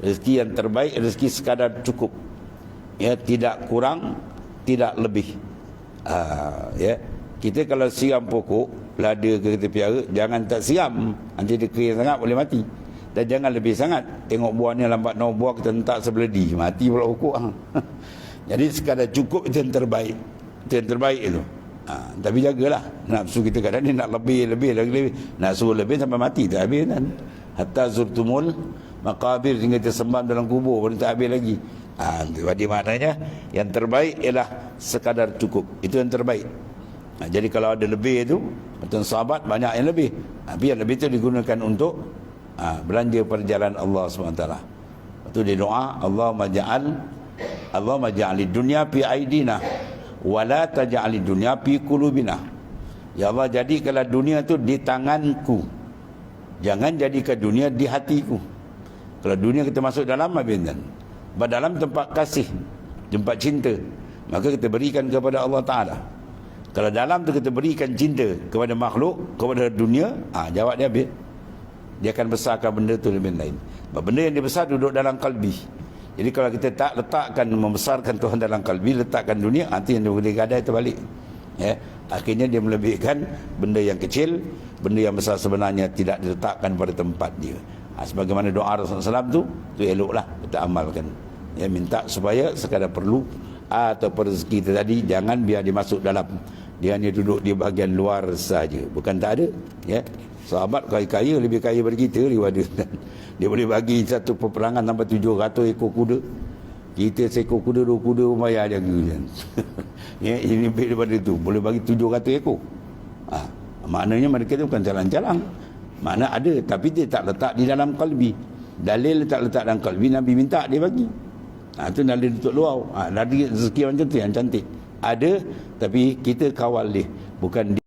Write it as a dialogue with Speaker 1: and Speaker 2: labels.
Speaker 1: Rezeki yang terbaik, rezeki sekadar cukup. Ya, tidak kurang, tidak lebih. Ya, kita kalau siram pokok, lada ke kita piara, jangan tak siram, nanti dia kering sangat boleh mati. Dan jangan lebih sangat. Tengok buah ni lambat nak buah, kita letak sebeledi, mati pula pokok. Jadi sekadar cukup itu yang terbaik. Itu yang terbaik itu. Tapi jagalah nafsu kita, kadang ni nak lebih, nak suruh lebih sampai mati tak habis kan. Hatta zurtumul maqabir, hingga tersembam dalam kubur pun tak habis lagi. Jadi maknanya yang terbaik ialah sekadar cukup. Itu yang terbaik. Jadi kalau ada lebih itu, betul sahabat banyak yang lebih. Tapi yang lebih itu digunakan untuk belanja perjalanan Allah SWT. Itu dia doa, Allahumma ja'alid dunya fi aidina wala taj'alid dunya fi qulubina. Ya Allah, jadikanlah dunia itu di tanganku, jangan jadikan dunia di hatiku. Kalau dunia kita masuk dalam, habis dalam tempat kasih, tempat cinta, maka kita berikan kepada Allah Ta'ala. Kalau dalam tu kita berikan cinta kepada makhluk, kepada dunia, jawab dia habis. Dia akan besarkan benda tu lebih lain. Benda yang dibesar duduk dalam kalbi. Jadi kalau kita tak letakkan, membesarkan Tuhan dalam kalbi, letakkan dunia, nanti yang boleh gadai terbalik. Ya, akhirnya dia melebihkan benda yang kecil, benda yang besar sebenarnya tidak diletakkan pada tempat dia. Sebagaimana doa Rasulullah SAW tu eloklah kita amalkan. Ya, minta supaya sekadar perlu atau rezeki kita tadi, jangan biar dia masuk dalam. Dia hanya duduk di bahagian luar saja, bukan tak ada. Ya, sahabat kaya-kaya, lebih kaya daripada kita riwayat. Dia boleh bagi satu peperangan sampai 700 ekor kuda. Kita seekor kuda, 2 kuda pun bayar jaga. Ya, ini lebih daripada itu, boleh bagi 700 ekor. Maknanya mereka itu bukan calang-calang. Makna ada, tapi dia tak letak di dalam kalbi. Dalil tak letak dalam kalbi, Nabi minta dia bagi. Itu dalil untuk luar. Dari rezeki macam tu yang cantik. Ada, tapi kita kawal dia, bukan dia.